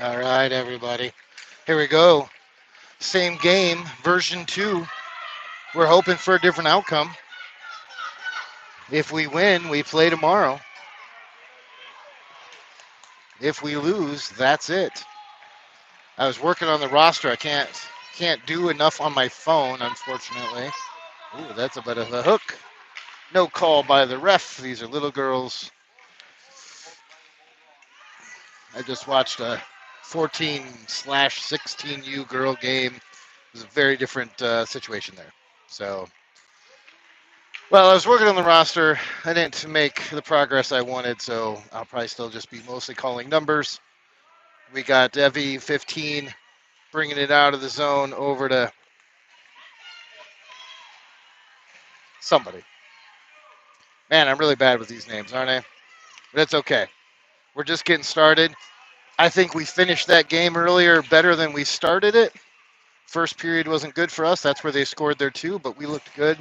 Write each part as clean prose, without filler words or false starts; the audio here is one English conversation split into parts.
All right, everybody. Here we go. Same game, version 2. We're hoping for a different outcome. If we win, we play tomorrow. If we lose, that's it. I was working on the roster. I can't do enough on my phone, unfortunately. Ooh, that's a bit of a hook. No call by the ref. These are little girls. I just watched a 14/16U girl game. It was a very different situation there. So, well, I was working on the roster. I didn't make the progress I wanted, so I'll probably still just be mostly calling numbers. We got Evie 15 bringing it out of the zone over to somebody. Man, I'm really bad with these names, aren't I? But it's okay. We're just getting started. I think we finished that game earlier better than we started it. First period wasn't good for us. That's where they scored their two, but we looked good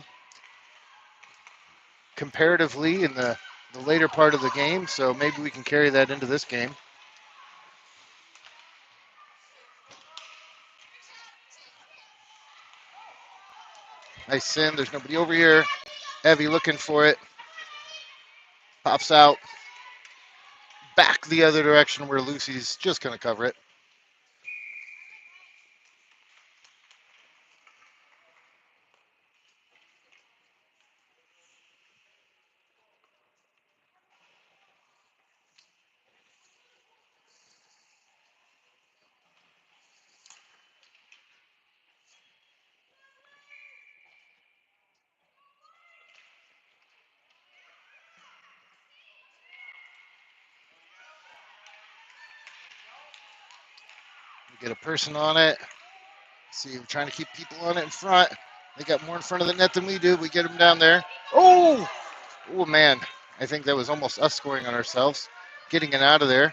comparatively in the later part of the game, so maybe we can carry that into this game. Nice send. There's nobody over here. Evie looking for it. Pops out. Back the other direction where Lucy's just going to cover it. We get a person on it. See, we're trying to keep people on it in front. They got more in front of the net than we do. We get them down there. Oh! Oh, man. I think that was almost us scoring on ourselves. Getting it out of there.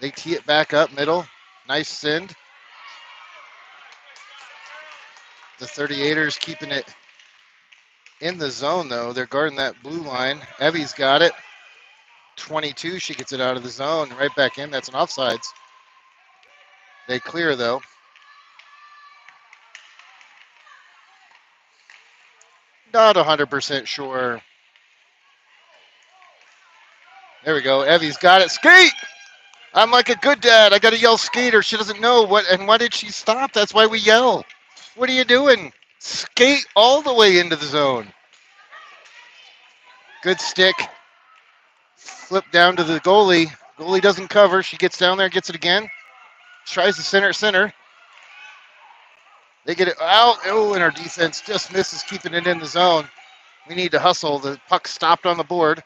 They tee it back up middle. Nice send. The 38ers keeping it in the zone, though. They're guarding that blue line. Evie's got it. 22, she gets it out of the zone. Right back in. That's an offsides. They clear, though. Not 100% sure. There we go. Evie's got it. Skate! I'm like a good dad. I got to yell skater. She doesn't know what. And why did she stop? That's why we yell. What are you doing? Skate all the way into the zone. Good stick. Flip down to the goalie. Goalie doesn't cover. She gets down there, gets it again. Tries to center. They get it out. Oh, and our defense just misses keeping it in the zone. We need to hustle. The puck stopped on the board.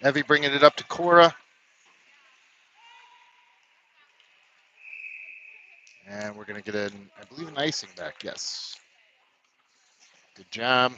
Evie bringing it up to Cora. And we're going to get I believe, an icing back. Yes. Good job.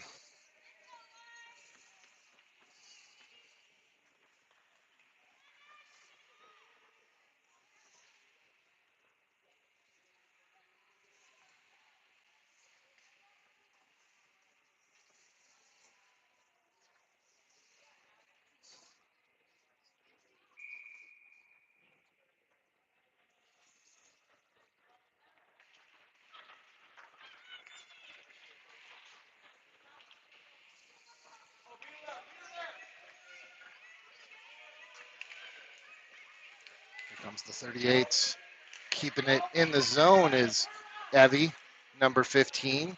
Here comes the 38s. Keeping it in the zone is Evie, number 15.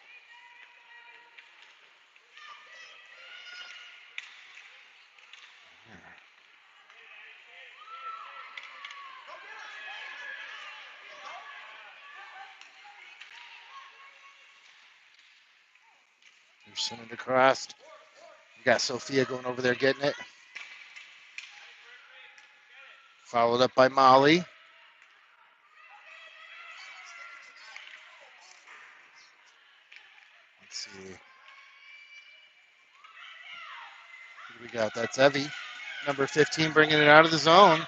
They're sending it across. We got Sophia going over there getting it. Followed up by Molly. Let's see. What do we got? That's Evie, number 15, bringing it out of the zone.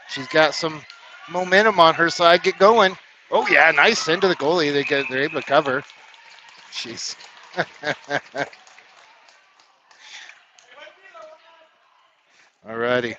She's got some momentum on her side. Get going. Oh, yeah, nice into the goalie. They're able to cover. Jeez. All righty.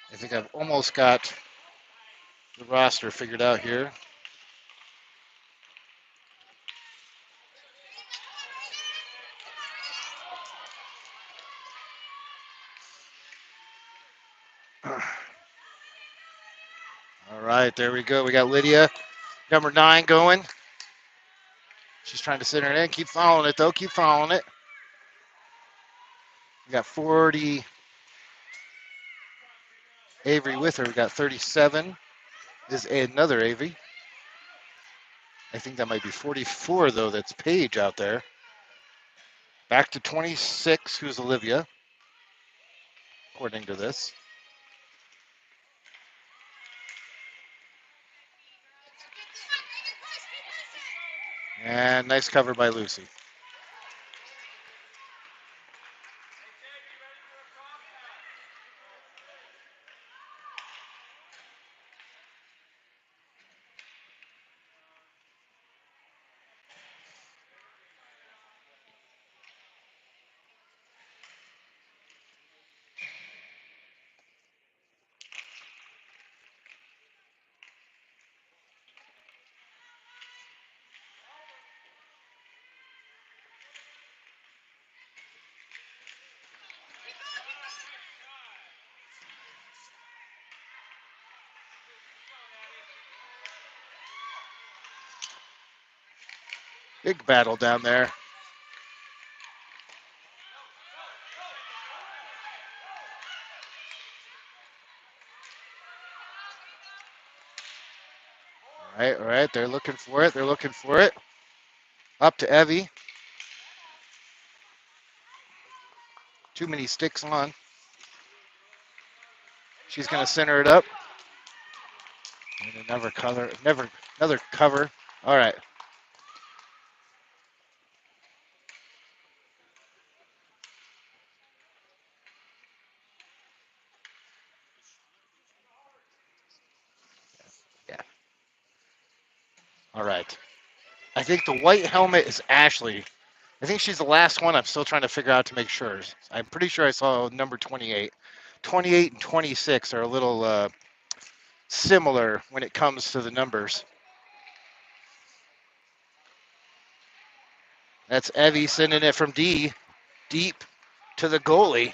I think I've almost got the roster figured out here. All right, there we go. We got Lydia, number 9, going. She's trying to center it in. Keep following it, though. Keep following it. We got 40 Avery with her. We got 37 is another Avery. I think that might be 44, though. That's Paige out there. Back to 26, who's Olivia, according to this. And nice cover by Lucy. Big battle down there. All right. They're looking for it. They're looking for it. Up to Evie. Too many sticks on. She's going to center it up. And another cover. All right. Yeah. All right. I think the white helmet is Ashley. I think she's the last one. I'm still trying to figure out to make sure. I'm pretty sure I saw number 28. 28 and 26 are a little similar when it comes to the numbers. That's Evie sending it from D, deep to the goalie.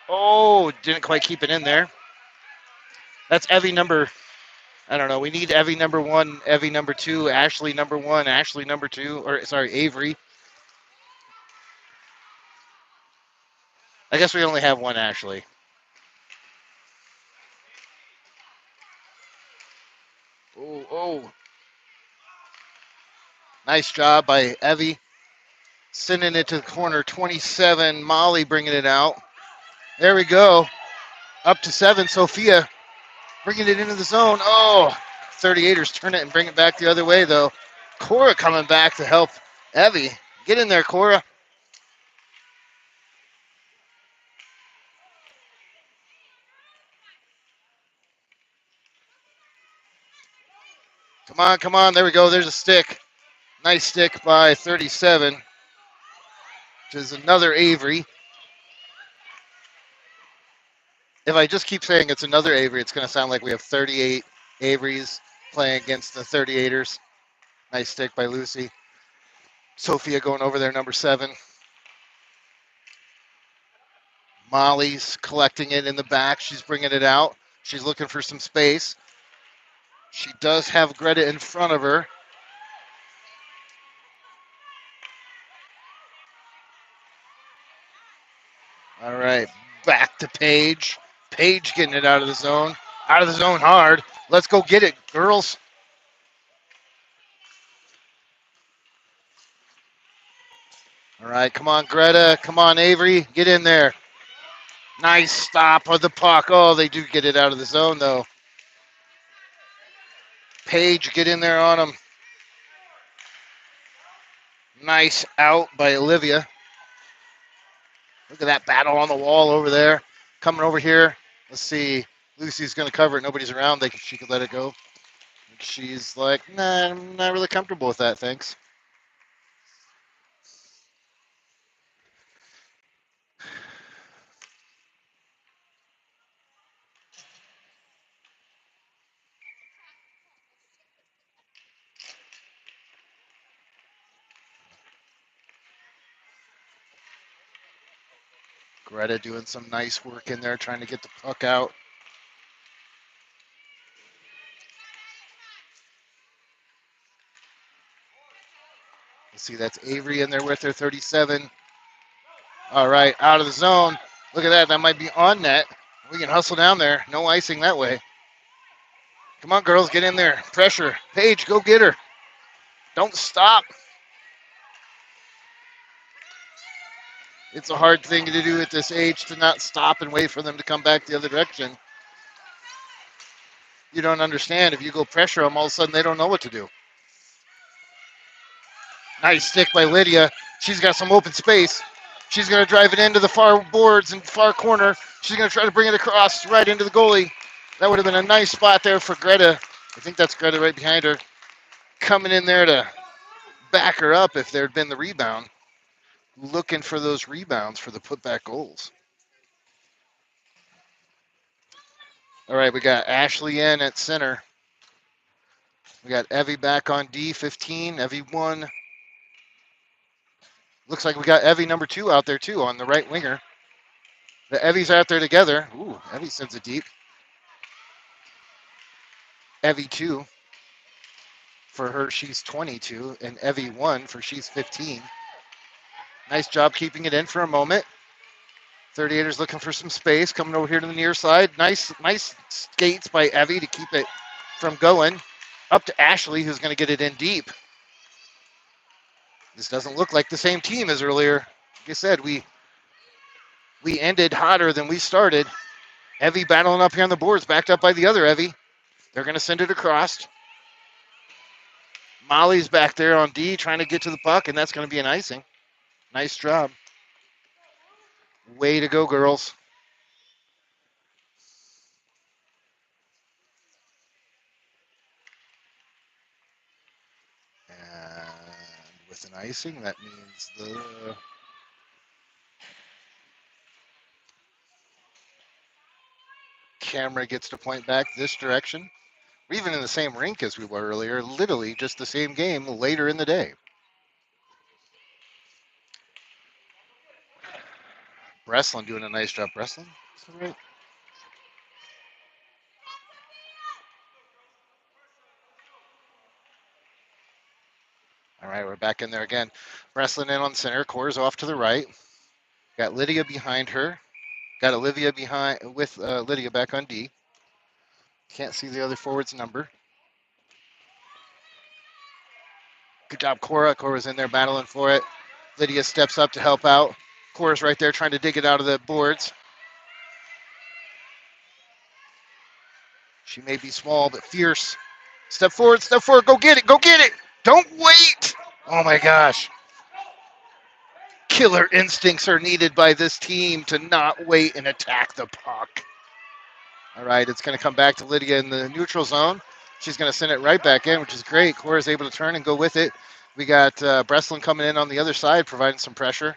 Oh, didn't quite keep it in there. That's Evie number, I don't know. We need Evie number 1, Evie number 2, Ashley number 1, Ashley number 2, or sorry, Avery. I guess we only have one Ashley. Oh. Nice job by Evie. Sending it to the corner, 27. Molly bringing it out. There we go. Up to 7. Sophia bringing it into the zone. Oh, 38ers turn it and bring it back the other way, though. Cora coming back to help Evie. Get in there, Cora. Come on. There we go. There's a stick. Nice stick by 37, which is another Avery. If I just keep saying it's another Avery, it's going to sound like we have 38 Averys playing against the 38ers. Nice stick by Lucy. Sophia going over there, number 7. Molly's collecting it in the back. She's bringing it out. She's looking for some space. She does have Greta in front of her. All right, back to Paige. Paige getting it out of the zone. Out of the zone hard. Let's go get it, girls. All right, come on, Greta. Come on, Avery. Get in there. Nice stop of the puck. Oh, they do get it out of the zone, though. Paige, get in there on them. Nice out by Olivia. Look at that battle on the wall over there. Coming over here. Let's see. Lucy's going to cover it. Nobody's around. She could let it go. She's like, nah, I'm not really comfortable with that, thanks. Greta doing some nice work in there, trying to get the puck out. Let's see, that's Avery in there with her, 37. All right, out of the zone. Look at that. That might be on net. We can hustle down there. No icing that way. Come on, girls, get in there. Pressure. Paige, go get her. Don't stop. It's a hard thing to do at this age to not stop and wait for them to come back the other direction. You don't understand. If you go pressure them, all of a sudden they don't know what to do. Nice stick by Lydia. She's got some open space. She's going to drive it into the far boards and far corner. She's going to try to bring it across right into the goalie. That would have been a nice spot there for Greta. I think that's Greta right behind her. Coming in there to back her up if there had been the rebound. Looking for those rebounds for the putback goals. All right, we got Ashley in at center. We got Evie back on D15. Evie 1. Looks like we got Evie number 2 out there too on the right winger. The Evie's out there together. Ooh, Evie sends it deep. Evie 2 for her, she's 22, and Evie 1 for she's 15. Nice job keeping it in for a moment. 38ers looking for some space, coming over here to the near side. Nice skates by Evie to keep it from going. Up to Ashley, who's going to get it in deep. This doesn't look like the same team as earlier. Like I said, we ended hotter than we started. Evie battling up here on the boards, backed up by the other Evie. They're going to send it across. Molly's back there on D trying to get to the puck, and that's going to be an icing. Nice job. Way to go, girls. And with an icing, that means the camera gets to point back this direction. We're even in the same rink as we were earlier, literally just the same game later in the day. Breslin doing a nice job. Breslin? Is that right? All right, we're back in there again. Breslin in on center. Core's off to the right. Got Lydia behind her. Got Olivia behind with Lydia back on D. Can't see the other forward's number. Good job, Cora. Cora's in there battling for it. Lydia steps up to help out. Cora's right there trying to dig it out of the boards. She may be small, but fierce. Step forward, go get it, go get it. Don't wait. Oh my gosh. Killer instincts are needed by this team to not wait and attack the puck. All right, it's going to come back to Lydia in the neutral zone. She's going to send it right back in, which is great. Cora's able to turn and go with it. We got Breslin coming in on the other side, providing some pressure.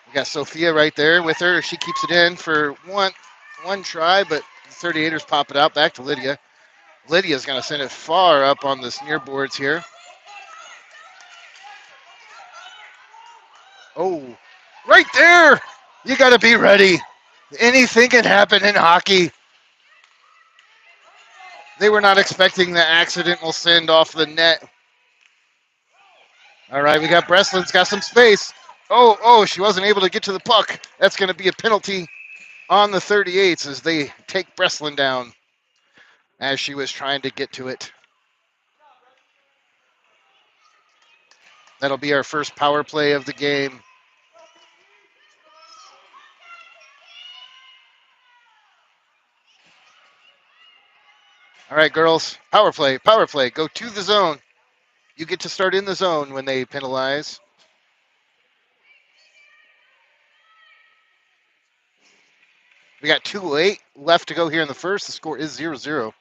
We got Sophia right there with her. She keeps it in for one try, but the 38ers pop it out back to Lydia. Lydia's going to send it far up on the near boards here. Oh, right there. You got to be ready. Anything can happen in hockey. They were not expecting the accidental send off the net. All right, we got Breslin's got some space. Oh, she wasn't able to get to the puck. That's going to be a penalty. on the 38s as they take Breslin down as she was trying to get to it. That'll be our first power play of the game. All right, girls, power play, power play. Go to the zone. You get to start in the zone when they penalize. We got 2:08 left to go here in the first. The score is 0-0.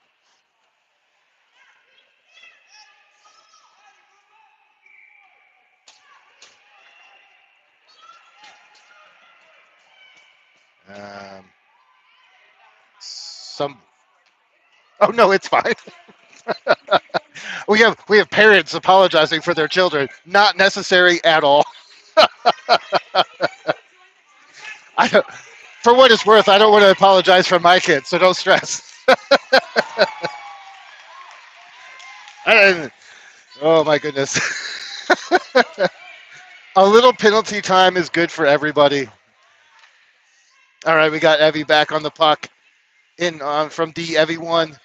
Some. Oh no, it's fine. we have parents apologizing for their children. Not necessary at all. I don't, for what it's worth, I don't want to apologize for my kids, so don't stress. Oh my goodness. A little penalty time is good for everybody. All right, we got Evie back on the puck. In from D, Evie one.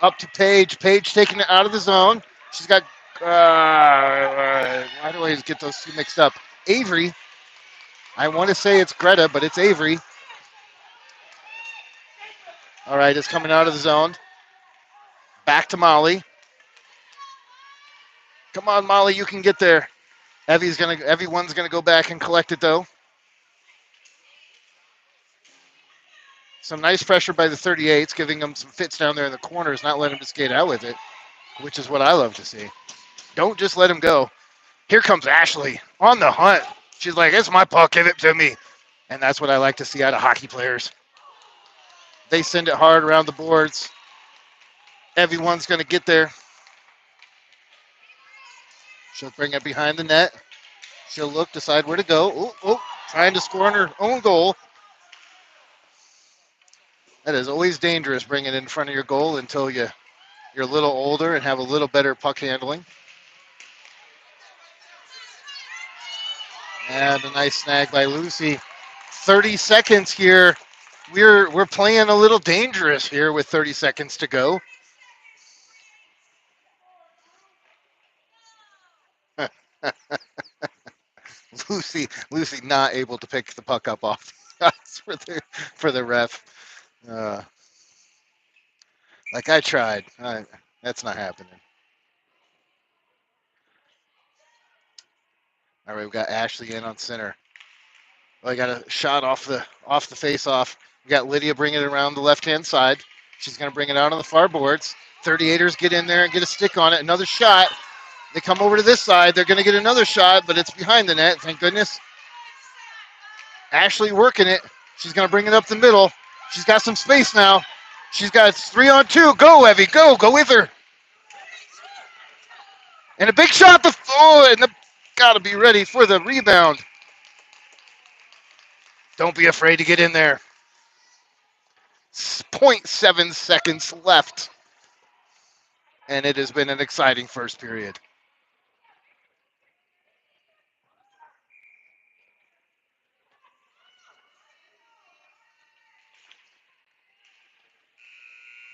Up to Paige. Paige taking it out of the zone. She's got. Why do I always get those two mixed up? Avery. I want to say it's Greta, but it's Avery. All right, it's coming out of the zone. Back to Molly. Come on, Molly, you can get there. Everyone's gonna go back and collect it though. Some nice pressure by the 38s, giving them some fits down there in the corners, not letting them skate out with it, which is what I love to see. Don't just let him go. Here comes Ashley on the hunt. She's like, it's my puck, give it to me. And that's what I like to see out of hockey players. They send it hard around the boards. Everyone's going to get there. She'll bring it behind the net. She'll look, decide where to go. Trying to score on her own goal. That is always dangerous, bringing it in front of your goal until you're a little older and have a little better puck handling. And a nice snag by Lucy. 30 seconds here. We're playing a little dangerous here with 30 seconds to go. Lucy not able to pick the puck up off the ice for the ref. Like I tried. That's not happening. All right, we've got Ashley in on center. Well, I got a shot off the face off. We got Lydia bringing it around the left hand side. She's going to bring it out on the far boards. 38ers get in there and get a stick on it. Another shot. They come over to this side. They're going to get another shot, but it's behind the net. Thank goodness. Ashley working it. She's going to bring it up the middle. She's got some space now. She's got 3-on-2. Go, Evie. Go with her. And a big shot. Got to be ready for the rebound. Don't be afraid to get in there. 0.7 seconds left. And it has been an exciting first period.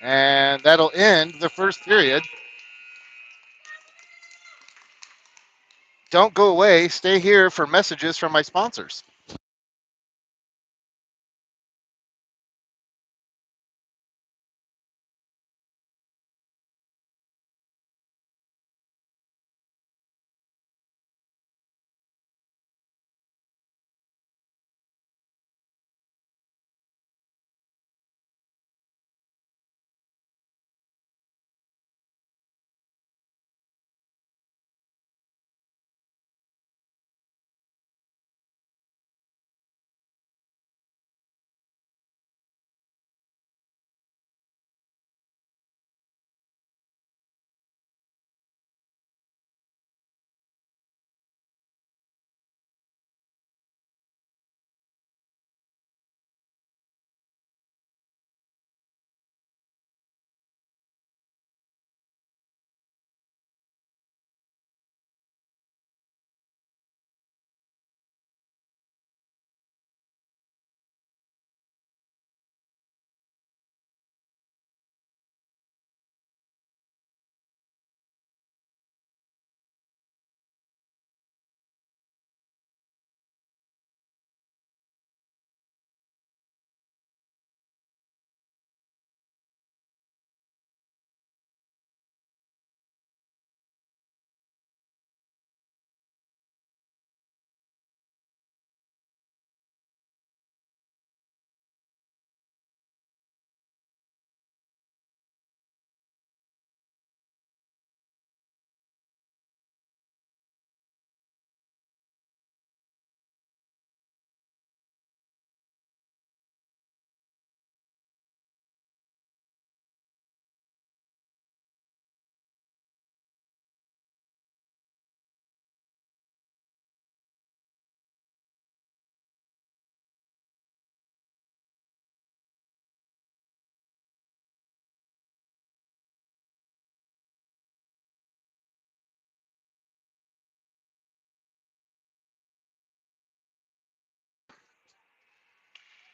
And that'll end the first period. Don't go away. Stay here for messages from my sponsors.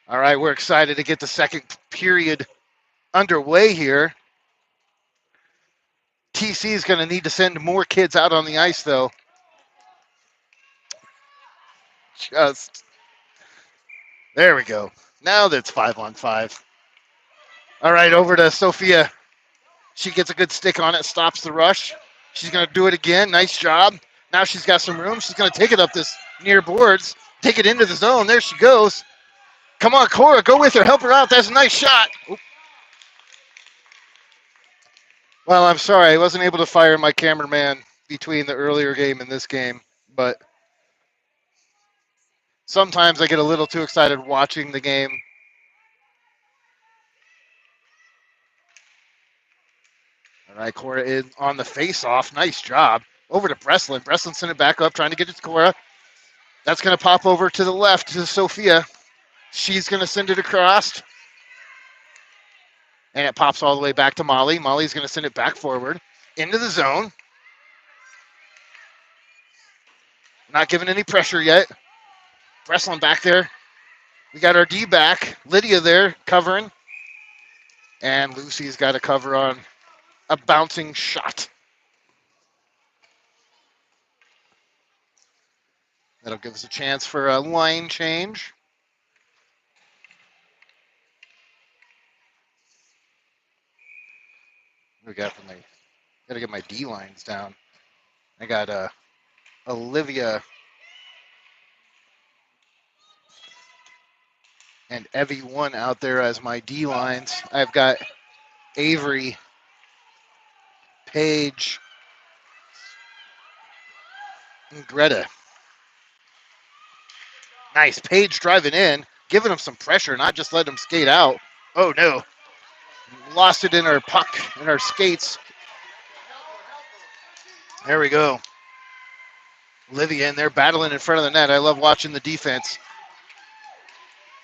All right, we're excited to get the second period underway here. TC is going to need to send more kids out on the ice, though. Just there we go. Now that's 5-on-5. All right, over to Sophia. She gets a good stick on it, stops the rush. She's going to do it again. Nice job. Now she's got some room. She's going to take it up this near boards, take it into the zone. There she goes. Come on, Cora, go with her. Help her out. That's a nice shot. Oop. Well, I'm sorry. I wasn't able to fire my cameraman between the earlier game and this game, but sometimes I get a little too excited watching the game. All right, Cora in on the face-off. Nice job. Over to Breslin. Breslin sent it back up, trying to get it to Cora. That's going to pop over to the left to Sophia. She's going to send it across. And it pops all the way back to Molly. Molly's going to send it back forward into the zone. Not giving any pressure yet. Breslin back there. We got our D back. Lydia there covering. And Lucy's got to cover on a bouncing shot. That'll give us a chance for a line change. We got from gotta get my D lines down. I got Olivia and Evie one out there as my D lines. I've got Avery, Paige, and Greta. Nice. Paige driving in, giving him some pressure, not just letting him skate out. Oh, no. Lost it in her puck, in her skates. There we go. Olivia in there battling in front of the net. I love watching the defense.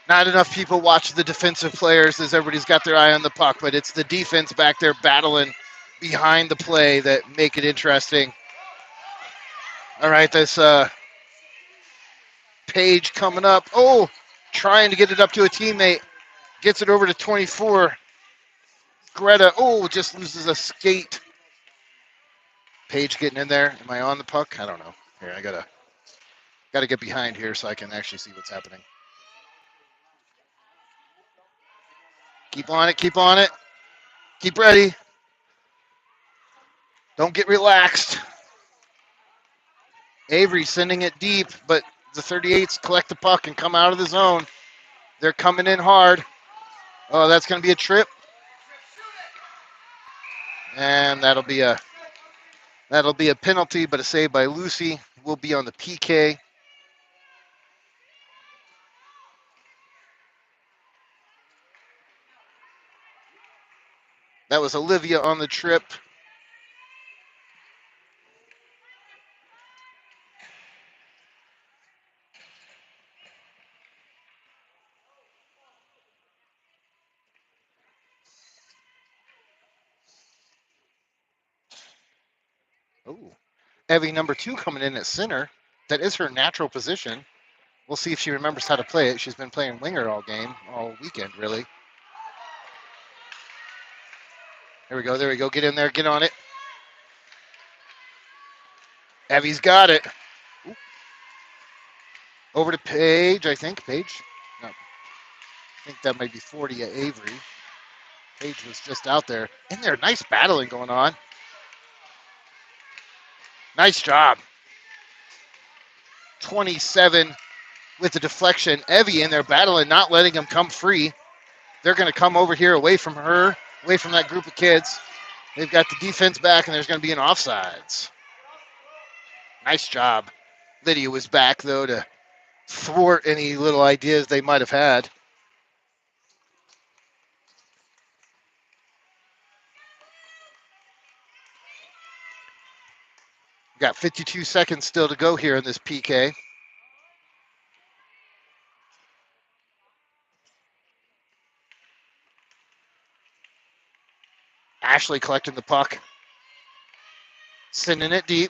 Not enough people watch the defensive players as everybody's got their eye on the puck, but it's the defense back there battling behind the play that make it interesting. All right, this Paige coming up. Oh, trying to get it up to a teammate. Gets it over to 24. Greta, oh, just loses a skate. Paige getting in there. Am I on the puck? I don't know. Here, I gotta get behind here so I can actually see what's happening. Keep on it, keep on it. Keep ready. Don't get relaxed. Avery sending it deep, but the 38s collect the puck and come out of the zone. They're coming in hard. Oh, that's going to be a trip. And that'll be a penalty, but a save by Lucy. Will be on the PK. That was Olivia on the trip. Oh, Evie number 2 coming in at center. That is her natural position. We'll see if she remembers how to play it. She's been playing winger all weekend, really. There we go, there we go. Get in there, get on it. Evie's got it. Ooh. Over to Paige, I think. Paige? No. I think that might be 40 at Avery. Paige was just out there. In there, nice battling going on. Nice job. 27 with the deflection. Evie in there battling, not letting him come free. They're going to come over here away from her, away from that group of kids. They've got the defense back, and there's going to be an offsides. Nice job. Lydia was back, though, to thwart any little ideas they might have had. Got 52 seconds still to go here in this PK. Ashley collecting the puck. Sending it deep.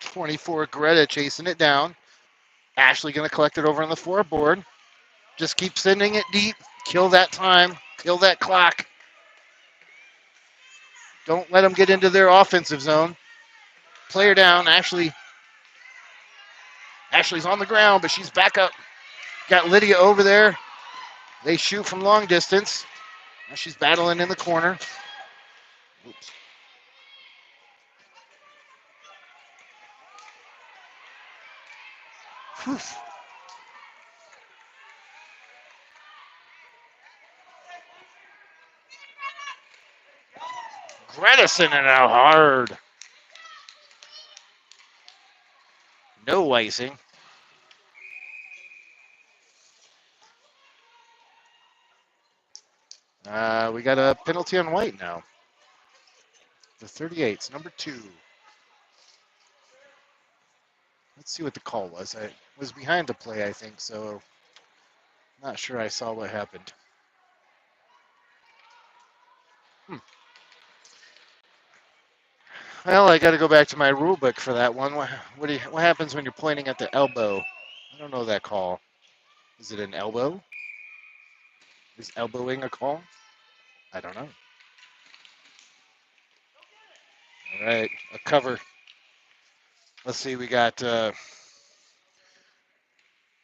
24 Greta chasing it down. Ashley going to collect it over on the floorboard. Just keep sending it deep. Kill that time. Kill that clock. Don't let them get into their offensive zone. Play her down. Ashley's on the ground, but she's back up. Got Lydia over there. They shoot from long distance. Now she's battling in the corner. Oops. Whew. Gredison and out hard. No icing. We got a penalty on White now. The 38's number 2. Let's see what the call was. I was behind the play, I think, so not sure I saw what happened. Well, I got to go back to my rule book for that one. What happens when you're pointing at the elbow? I don't know that call. Is it an elbow? Is elbowing a call? I don't know. All right, a cover. Let's see, we got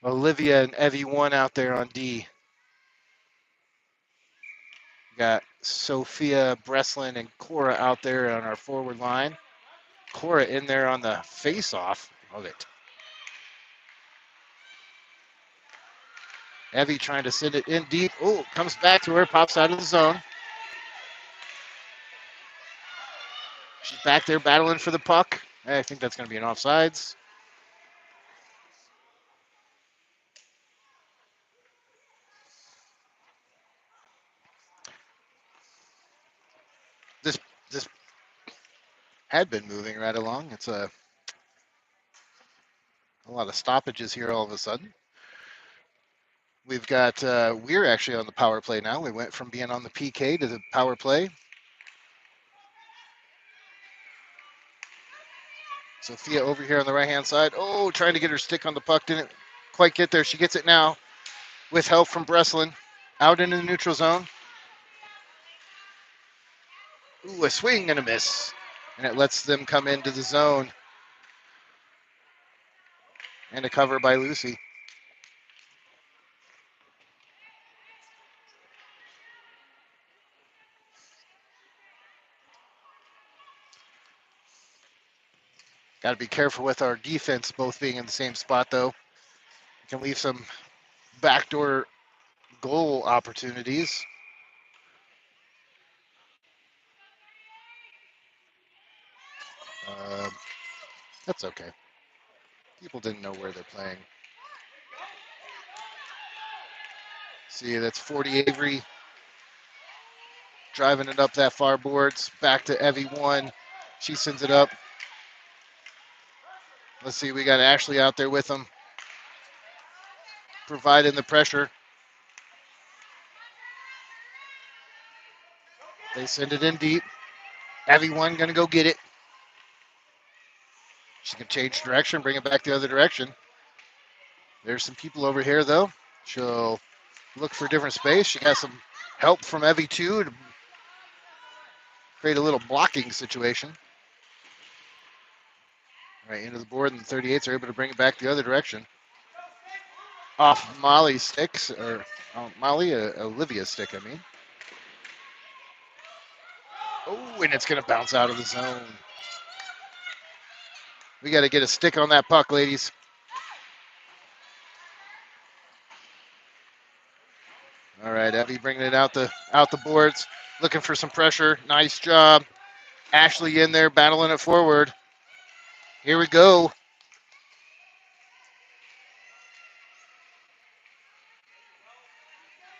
Olivia and Evie 1 out there on D. We got Sophia Breslin and Cora out there on our forward line. Cora in there on the face-off. Love it. Evie trying to send it in deep. Oh, comes back to her, pops out of the zone. She's back there battling for the puck. I think that's going to be an offsides. This had been moving right along. It's a lot of stoppages here all of a sudden. We've got, we're actually on the power play now. We went from being on the PK to the power play. Sophia over here on the right-hand side. Oh, trying to get her stick on the puck. Didn't quite get there. She gets it now with help from Breslin. Out into the neutral zone. Ooh, a swing and a miss. And it lets them come into the zone. And a cover by Lucy. Got to be careful with our defense both being in the same spot, though. We can leave some backdoor goal opportunities. That's okay. People didn't know where they're playing. See, that's 40 Avery driving it up that far boards. Back to Evie 1. She sends it up. Let's see, we got Ashley out there with them, providing the pressure. They send it in deep. Evie 1 going to go get it. She can change direction, bring it back the other direction. There's some people over here, though. She'll look for different space. She got some help from Evie 2 to create a little blocking situation. Right into the board, and the 38s are able to bring it back the other direction. Off Molly's sticks, or Olivia's stick, I mean. Oh, and it's going to bounce out of the zone. We got to get a stick on that puck, ladies. All right, Evie bringing it out the boards, looking for some pressure. Nice job. Ashley in there battling it forward. Here we go.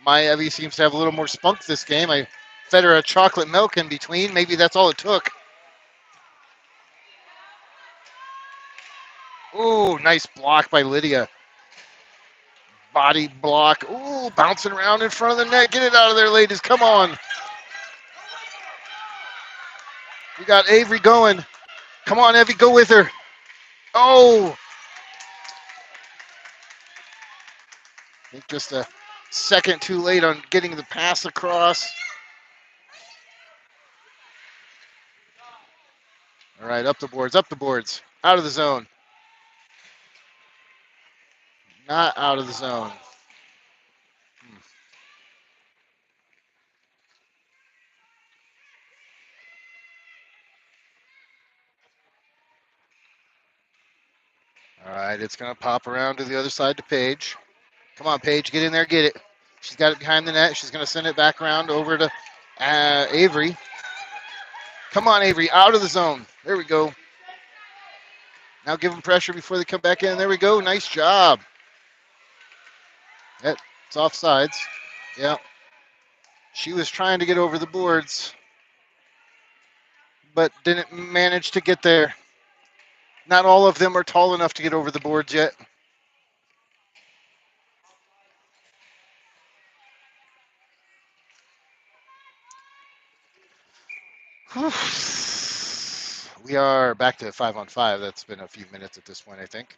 My Evie seems to have a little more spunk this game. I fed her a chocolate milk in between. Maybe that's all it took. Ooh, nice block by Lydia. Body block. Ooh, bouncing around in front of the net. Get it out of there, ladies. Come on. We got Avery going. Come on, Evie, go with her. Oh. think just a second too late on getting the pass across. All right, up the boards, out of the zone. Not out of the zone. All right, it's going to pop around to the other side to Paige. Come on, Paige, get in there, get it. She's got it behind the net. She's going to send it back around over to Avery. Come on, Avery, out of the zone. There we go. Now give them pressure before they come back in. There we go. Nice job. It's offsides. Yeah. She was trying to get over the boards, but didn't manage to get there. Not all of them are tall enough to get over the boards yet. We are back to 5-on-5. That's been a few minutes at this point, I think.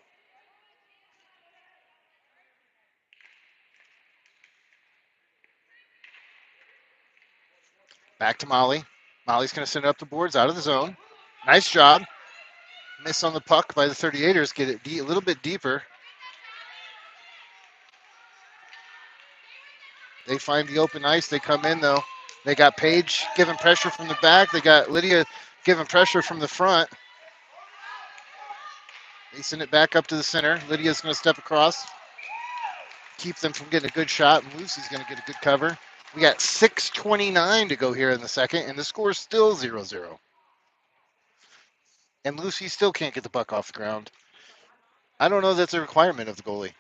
Back to Molly. Molly's going to send it up the boards out of the zone. Nice job. Miss on the puck by the 38ers. Get it a little bit deeper. They find the open ice. They come in, though. They got Paige giving pressure from the back. They got Lydia giving pressure from the front. They send it back up to the center. Lydia's going to step across, keep them from getting a good shot, and Lucy's going to get a good cover. We got 6:29 to go here in the second, and the score is still 0-0. And Lucy still can't get the puck off the ground. I don't know that's a requirement of the goalie.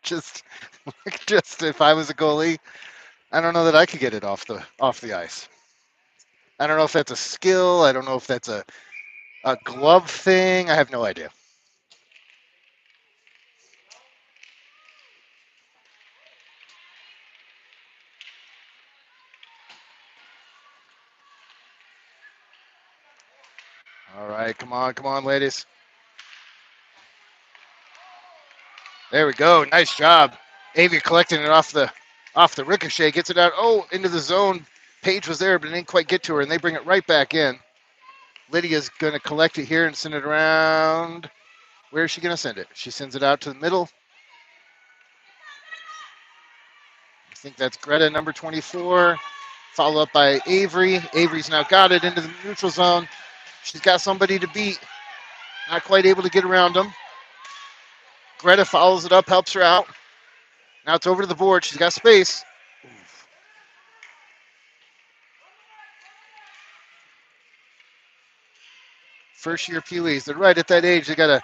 Just if I was a goalie, I don't know that I could get it off the ice. I don't know if that's a skill. I don't know if that's a glove thing. I have no idea. All right, come on, ladies. There we go. Nice job. Avia collecting it off the ricochet, gets it out. Oh, into the zone. Paige was there, but didn't quite get to her, and they bring it right back in. Lydia's going to collect it here and send it around. Where is she going to send it? She sends it out to the middle. I think that's Greta, number 24. Follow up by Avery. Avery's now got it into the neutral zone. She's got somebody to beat. Not quite able to get around them. Greta follows it up, helps her out. Now it's over to the board. She's got space. First year Pee-wees. They're right at that age. They got to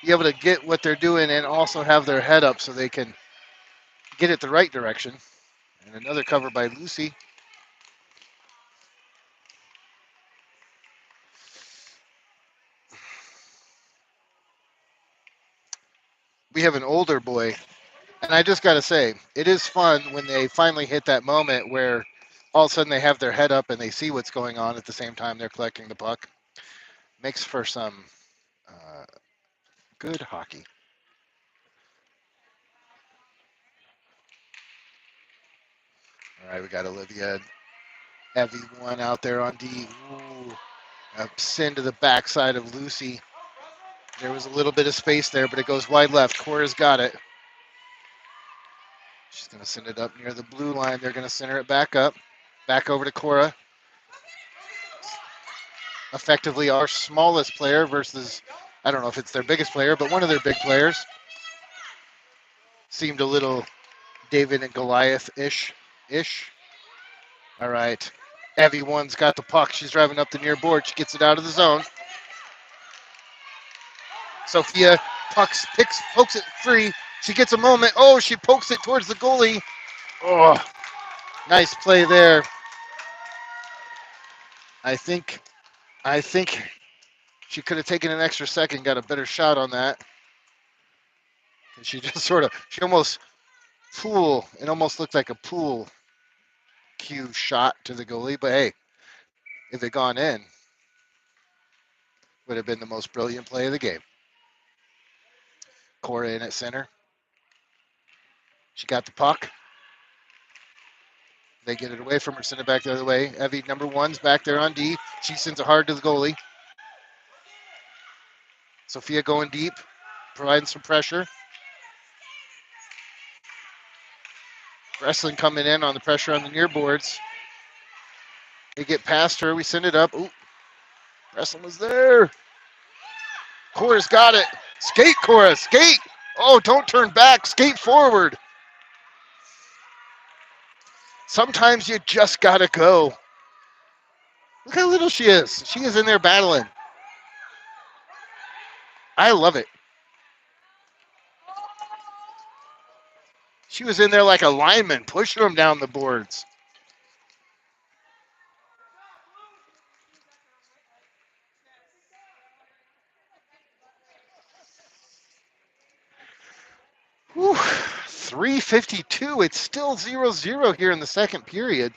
be able to get what they're doing and also have their head up so they can get it the right direction. And another cover by Lucy. We have an older boy. And I just got to say, it is fun when they finally hit that moment where all of a sudden they have their head up and they see what's going on at the same time they're collecting the puck. Makes for some good hockey. All right, we got Olivia Evie one out there on D. Ooh, a send to the backside of Lucy. There was a little bit of space there, but it goes wide left. Cora's got it. She's going to send it up near the blue line. They're going to center it back up. Back over to Cora. Effectively our smallest player versus, I don't know if it's their biggest player, but one of their big players. Seemed a little David and Goliath-ish. All right. Evie one's got the puck. She's driving up the near board. She gets it out of the zone. Sophia pokes it free. She gets a moment. Oh, she pokes it towards the goalie. Oh, nice play there. I think she could have taken an extra second, got a better shot on that. And she just she almost it almost looked like a pool cue shot to the goalie. But hey, if it gone in, would have been the most brilliant play of the game. Cora in at center. She got the puck. They get it away from her, send it back the other way. Evie, number 1's back there on D. She sends it hard to the goalie. Sophia going deep, providing some pressure. Wrestling coming in on the pressure on the near boards. They get past her. We send it up. Ooh, wrestling was there. Cora's got it. Skate, Cora, skate. Oh, don't turn back. Skate forward. Sometimes you just got to go. Look how little she is. She is in there battling. I love it. She was in there like a lineman, pushing them down the boards. Whew. 3:52. It's still 0-0 here in the second period.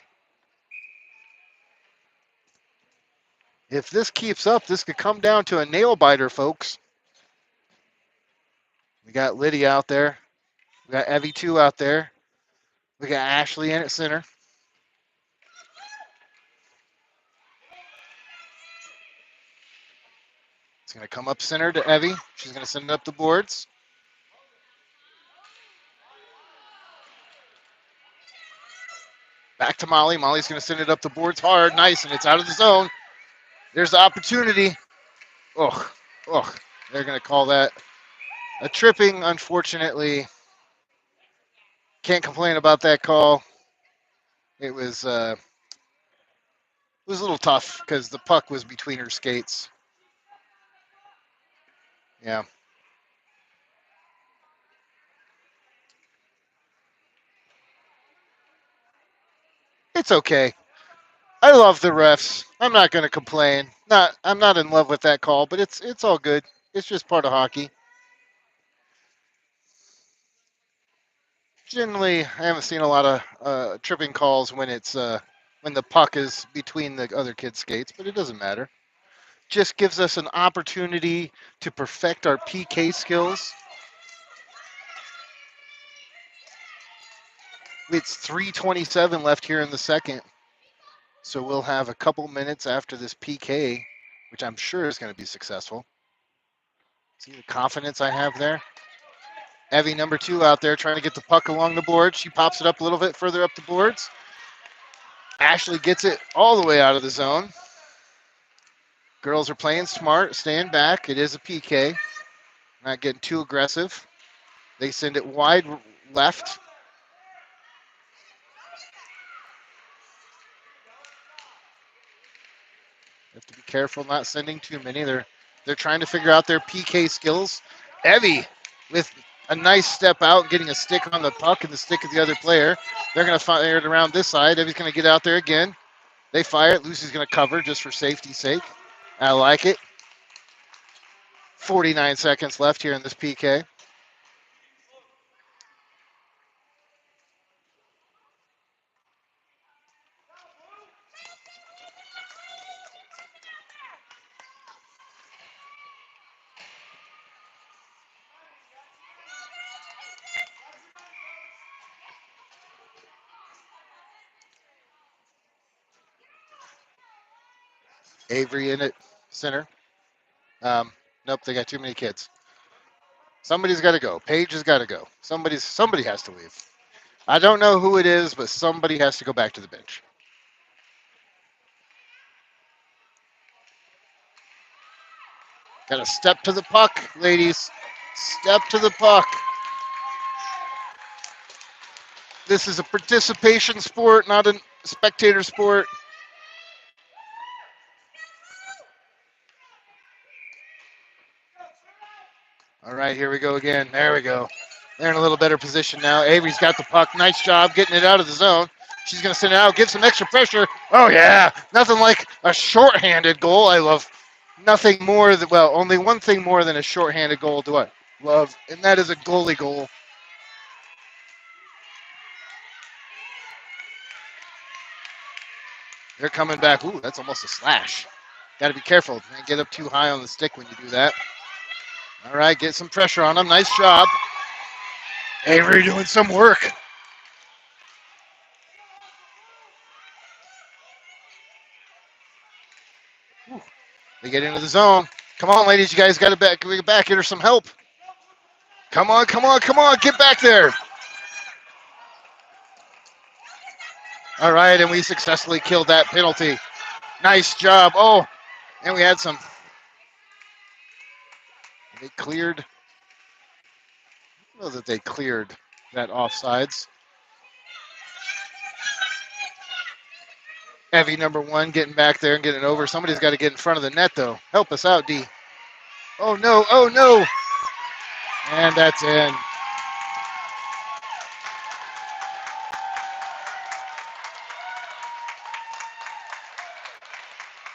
If this keeps up, this could come down to a nail biter, folks. We got Lydia out there. We got Evie 2 out there. We got Ashley in at center. It's going to come up center to Evie. She's going to send it up the boards. Back to Molly. Molly's going to send it up the boards hard. Nice, and it's out of the zone. There's the opportunity. Oh, they're going to call that a tripping, unfortunately. Can't complain about that call. It was a little tough because the puck was between her skates. Yeah. It's okay. I love the refs. I'm not going to complain. I'm not in love with that call, but it's all good. It's just part of hockey. Generally, I haven't seen a lot of tripping calls when it's when the puck is between the other kids' skates, but it doesn't matter. Just gives us an opportunity to perfect our PK skills. It's 3:27 left here in the second, so we'll have a couple minutes after this PK, which I'm sure is going to be successful. See the confidence I have there? Evie, number 2, out there trying to get the puck along the board. She pops it up a little bit further up the boards. Ashley gets it all the way out of the zone. Girls are playing smart, staying back. It is a PK. Not getting too aggressive. They send it wide left. Have to be careful not sending too many. They're trying to figure out their PK skills. Evie with a nice step out, getting a stick on the puck and the stick of the other player. They're going to fire it around this side. Evie's going to get out there again. They fire it. Lucy's going to cover just for safety's sake. I like it. 49 seconds left here in this PK. Avery in it, center. Nope, they got too many kids. Somebody's got to go. Paige has got to go. Somebody has to leave. I don't know who it is, but somebody has to go back to the bench. Got to step to the puck, ladies. Step to the puck. This is a participation sport, not a spectator sport. All right, here we go again. There we go. They're in a little better position now. Avery's got the puck. Nice job getting it out of the zone. She's going to send it out, give some extra pressure. Oh, yeah. Nothing like a shorthanded goal. I love nothing more than, well, only one thing more than a shorthanded goal do I love, and that is a goalie goal. They're coming back. Ooh, that's almost a slash. Got to be careful. Can't get up too high on the stick when you do that. All right, get some pressure on them. Nice job. Avery doing some work. They get into the zone. Come on, ladies, you guys got to back. We back here some help. Come on, come on, come on, get back there. All right, and we successfully killed that penalty. Nice job. Oh, and we had some. They cleared. I don't know that they cleared that offsides. Heavy number one getting back there and getting it over. Somebody's got to get in front of the net, though. Help us out, D. Oh, no. Oh, no. And that's in.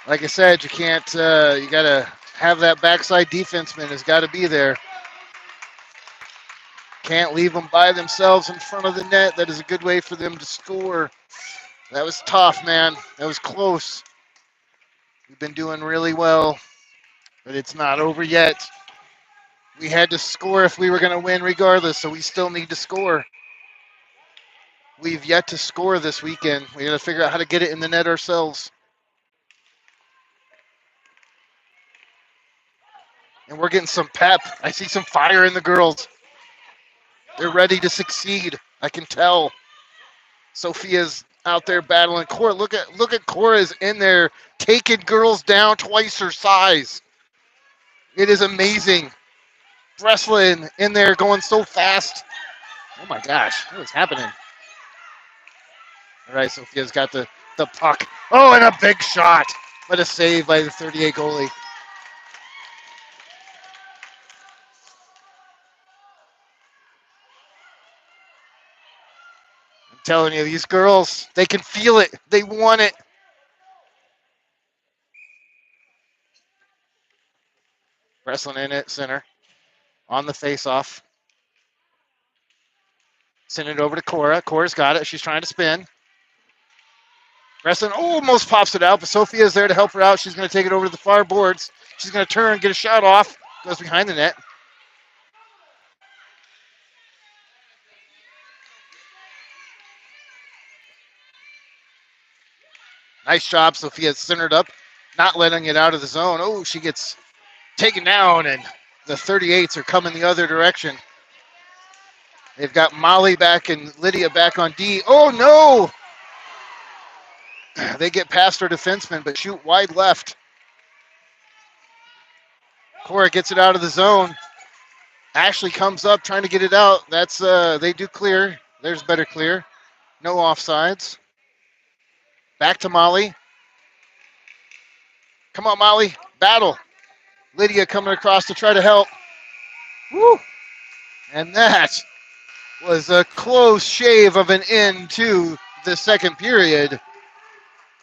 Like I said, you can't, you got to have that backside defenseman has got to be there. Can't leave them by themselves in front of the net. That is a good way for them to score. That was tough, man. That was close. We've been doing really well, but it's not over yet. We had to score if we were going to win regardless, so we still need to score. We've yet to score this weekend. We got to figure out how to get it in the net ourselves. And we're getting some pep. I see some fire in the girls. They're ready to succeed. I can tell. Sophia's out there battling. Cora, look at Cora's in there taking girls down twice her size. It is amazing. Breslin in there going so fast. Oh my gosh, what is happening? All right, Sophia's got the puck. Oh, and a big shot. What a save by the 38 goalie. I'm telling you, these girls, they can feel it. They want it. Breslin in it, center. On the face-off. Send it over to Cora. Cora's got it. She's trying to spin. Breslin almost pops it out, but Sophia's there to help her out. She's going to take it over to the far boards. She's going to turn, get a shot off. Goes behind the net. Nice job. Sophia's centered up, not letting it out of the zone. Oh, she gets taken down, and the 38s are coming the other direction. They've got Molly back and Lydia back on D. Oh, no! They get past our defenseman, but shoot wide left. Cora gets it out of the zone. Ashley comes up trying to get it out. That's they do clear. There's better clear. No offsides. Back to Molly. Come on, Molly. Battle. Lydia coming across to try to help. Woo! And that was a close shave of an end to the second period,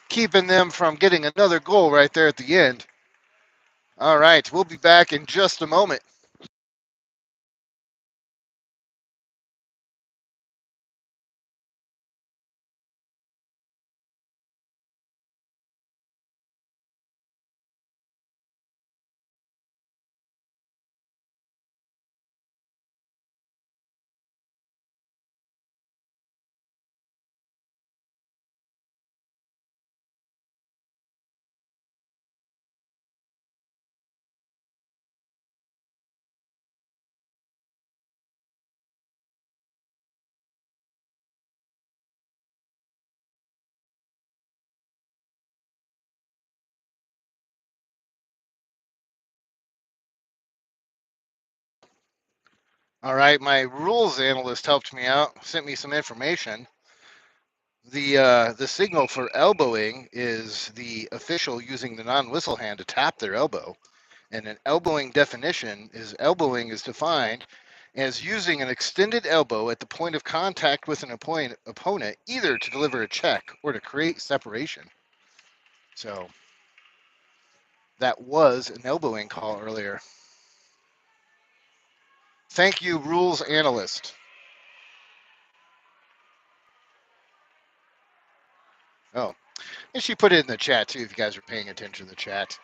keeping them from getting another goal right there at the end. All right, we'll be back in just a moment. All right, my rules analyst helped me out, sent me some information. The signal for elbowing is the official using the non-whistle hand to tap their elbow. And an elbowing definition is elbowing is defined as using an extended elbow at the point of contact with an opponent, either to deliver a check or to create separation. So that was an elbowing call earlier. Thank you, rules analyst. Oh, and she put it in the chat too, if you guys are paying attention to the chat.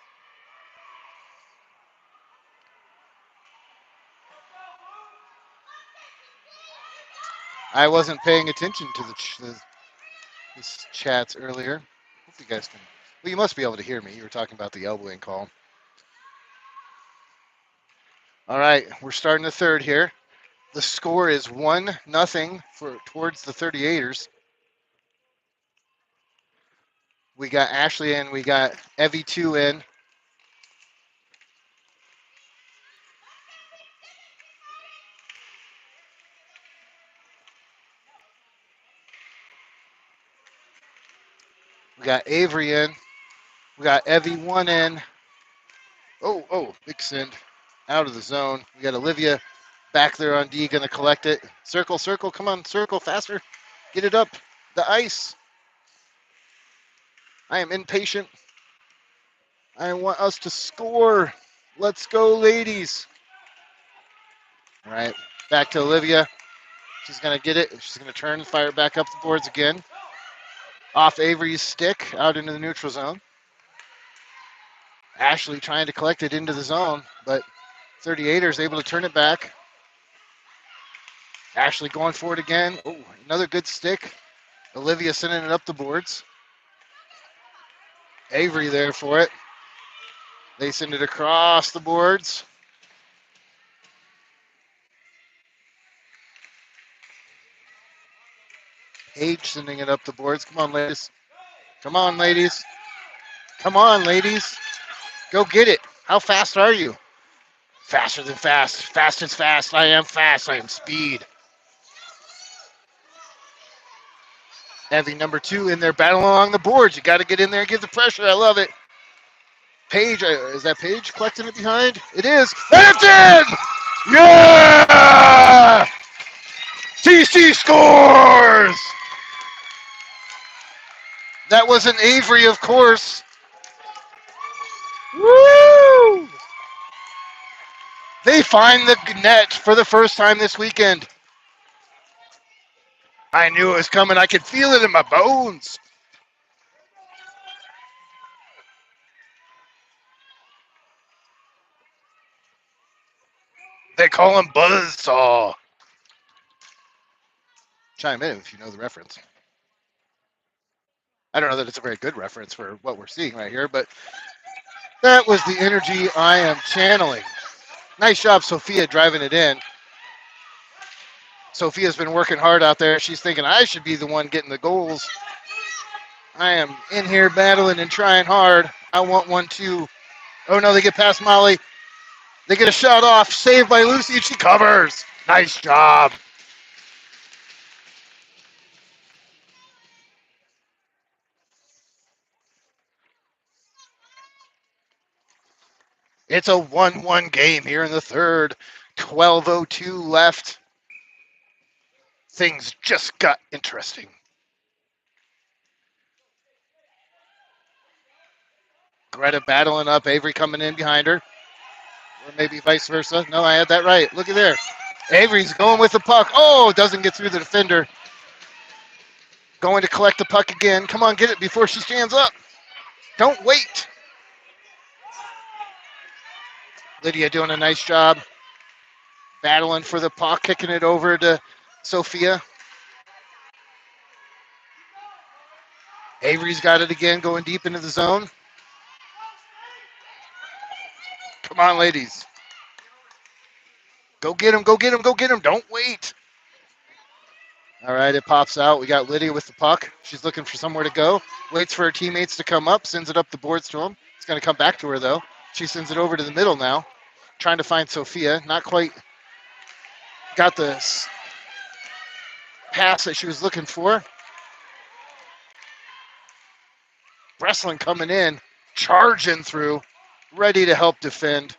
I wasn't paying attention to this chats earlier. Hope you guys can. Well, you must be able to hear me. You were talking about the elbowing call. All right, we're starting the third here. The score is 1-0 for towards the 38ers. We got Ashley in. We got Evie 2 in. We got Avery in. We got Evie 1 in. Oh, big send. Out of the zone. We got Olivia back there on D, going to collect it. Circle, come on, circle, faster. Get it up. The ice. I am impatient. I want us to score. Let's go, ladies. All right, back to Olivia. She's going to get it. She's going to turn and fire it back up the boards again. Off Avery's stick, out into the neutral zone. Ashley trying to collect it into the zone, but 38ers able to turn it back. Ashley going for it again. Oh, another good stick. Olivia sending it up the boards. Avery there for it. They send it across the boards. Paige sending it up the boards. Come on, ladies. Come on, ladies. Come on, ladies. Go get it. How fast are you? Faster than fast. Fast as fast. I am fast. I am speed. Evie number 2 in there battling along the boards. You got to get in there and give the pressure. I love it. Paige, is that Paige collecting it behind? It is. And it's in! Yeah! TC scores! That was an Avery, of course. Woo! They find the net for the first time this weekend. I knew it was coming. I could feel it in my bones. They call him Buzzsaw. Chime in if you know the reference. I don't know that it's a very good reference for what we're seeing right here, but that was the energy I am channeling. Nice job, Sophia, driving it in. Sophia's been working hard out there. She's thinking I should be the one getting the goals. I am in here battling and trying hard. I want one too. Oh no, they get past Molly. They get a shot off. Saved by Lucy, and she covers. Nice job. It's a 1-1 game here in the third. 12:02 left. Things just got interesting. Greta battling up. Avery coming in behind her. Or maybe vice versa. No, I had that right. Look at there. Avery's going with the puck. Oh, doesn't get through the defender. Going to collect the puck again. Come on, get it before she stands up. Don't wait. Lydia doing a nice job. Battling for the puck, kicking it over to Sophia. Avery's got it again, going deep into the zone. Come on, ladies. Go get him, go get him, go get him. Don't wait. All right, it pops out. We got Lydia with the puck. She's looking for somewhere to go. Waits for her teammates to come up, sends it up the boards to him. It's going to come back to her, though. She sends it over to the middle now, trying to find Sophia. Not quite got the pass that she was looking for. Breslin coming in, charging through, ready to help defend.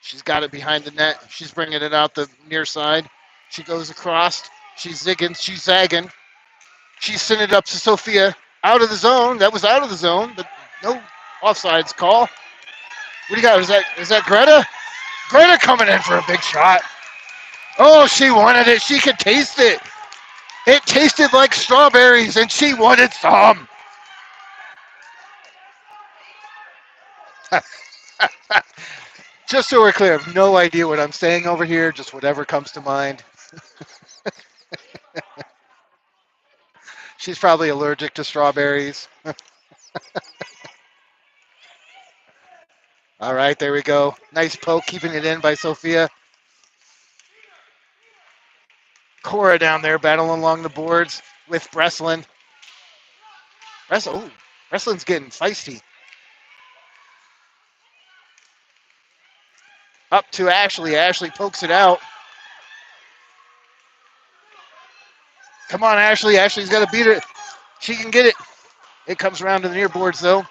She's got it behind the net. She's bringing it out the near side. She goes across. She's zigging. She's zagging. She's sending it up to Sophia. Out of the zone. That was out of the zone, but no offsides call. What do you got? Is that Greta? Greta coming in for a big shot. Oh, she wanted it. She could taste it. It tasted like strawberries, and she wanted some. Just so we're clear, I have no idea what I'm saying over here, just whatever comes to mind. She's probably allergic to strawberries. All right, there we go. Nice poke, keeping it in by Sophia. Cora down there battling along the boards with Breslin. Breslin's getting feisty. Up to Ashley. Ashley pokes it out. Come on, Ashley. Ashley's got to beat it. She can get it. It comes around to the near boards, though.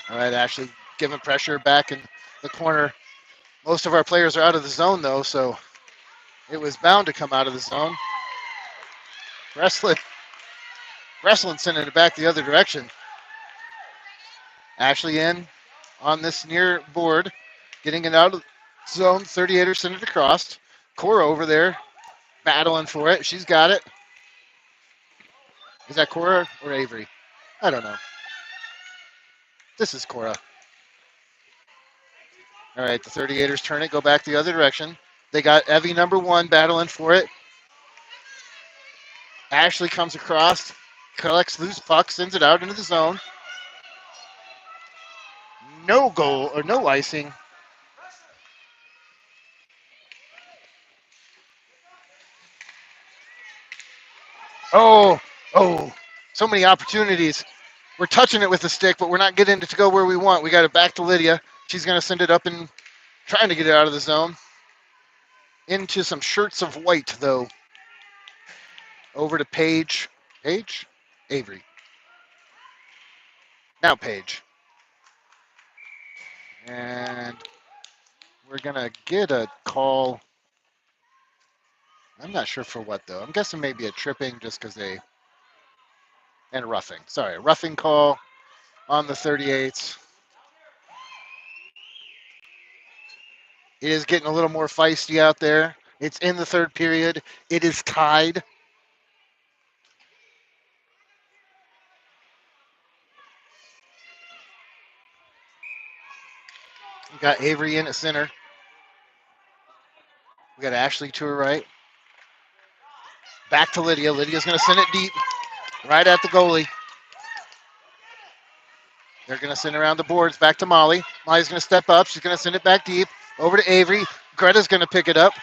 All right, Ashley giving pressure back in the corner. Most of our players are out of the zone, though, so it was bound to come out of the zone. Breslin sending it back the other direction. Ashley in on this near board, getting it out of zone. 38er sent it across. Cora over there battling for it. She's got it. Is that Cora or Avery? I don't know. This is Cora. All right, the 38ers turn it, go back the other direction. They got Evie number 1 battling for it. Ashley comes across, collects loose puck, sends it out into the zone. No goal or no icing. Oh, so many opportunities. We're touching it with the stick, but we're not getting it to go where we want. We got it back to Lydia. She's going to send it up and trying to get it out of the zone. Into some shirts of white, though. Over to Paige. Paige? Avery. Now Paige. And we're going to get a call. I'm not sure for what, though. I'm guessing maybe a tripping just because they... And a roughing. Sorry, a roughing call on the 38s. It is getting a little more feisty out there. It's in the third period. It is tied. We got Avery in at center. We got Ashley to her right. Back to Lydia. Lydia's going to send it deep, right at the goalie. They're going to send it around the boards back to Molly. Molly's going to step up. She's going to send it back deep. Over to Avery. Greta's going to pick it up.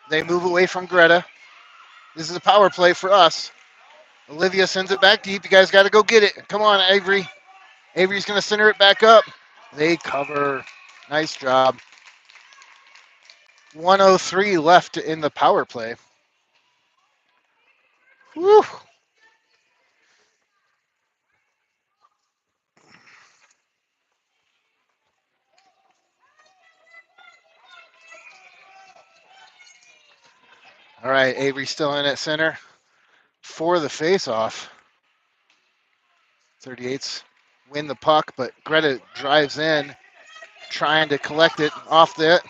They move away from Greta. This is a power play for us. Olivia sends it back deep. You guys got to go get it. Come on, Avery. Avery's going to center it back up. They cover. Nice job. 1:03 left in the power play. Whew. All right, Avery still in at center for the face-off. 38s win the puck, but Greta drives in, trying to collect it off the.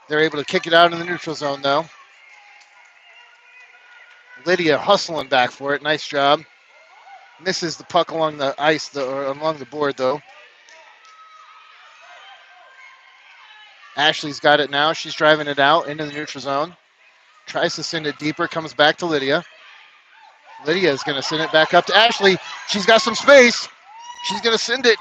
They're able to kick it out in the neutral zone, though. Lydia hustling back for it. Nice job. Misses the puck along the ice, or along the board, though. Ashley's got it now. She's driving it out into the neutral zone. Tries to send it deeper. Comes back to Lydia. Lydia is going to send it back up to Ashley. She's got some space. She's going to send it.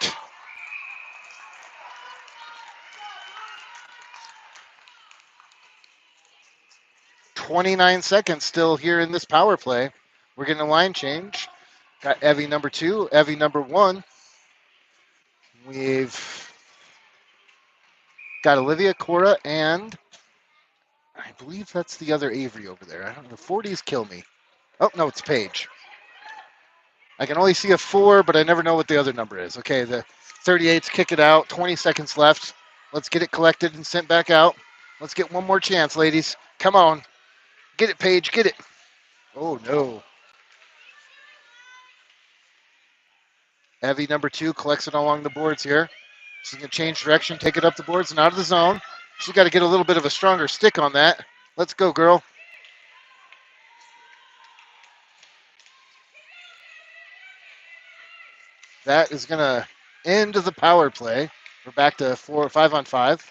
.29 seconds still here in this power play. We're getting a line change. Got Evie number 2, Evie number 1. We've got Olivia, Cora, and I believe that's the other Avery over there. I don't know. 40s kill me. Oh, no, it's Paige. I can only see a 4, but I never know what the other number is. Okay, the 38s kick it out. 20 seconds left. Let's get it collected and sent back out. Let's get one more chance, ladies. Come on. Get it, Paige. Get it. Oh, no. Evie, number 2, collects it along the boards here. She's going to change direction, take it up the boards and out of the zone. She's got to get a little bit of a stronger stick on that. Let's go, girl. That is going to end of the power play. We're back to 5-on-5.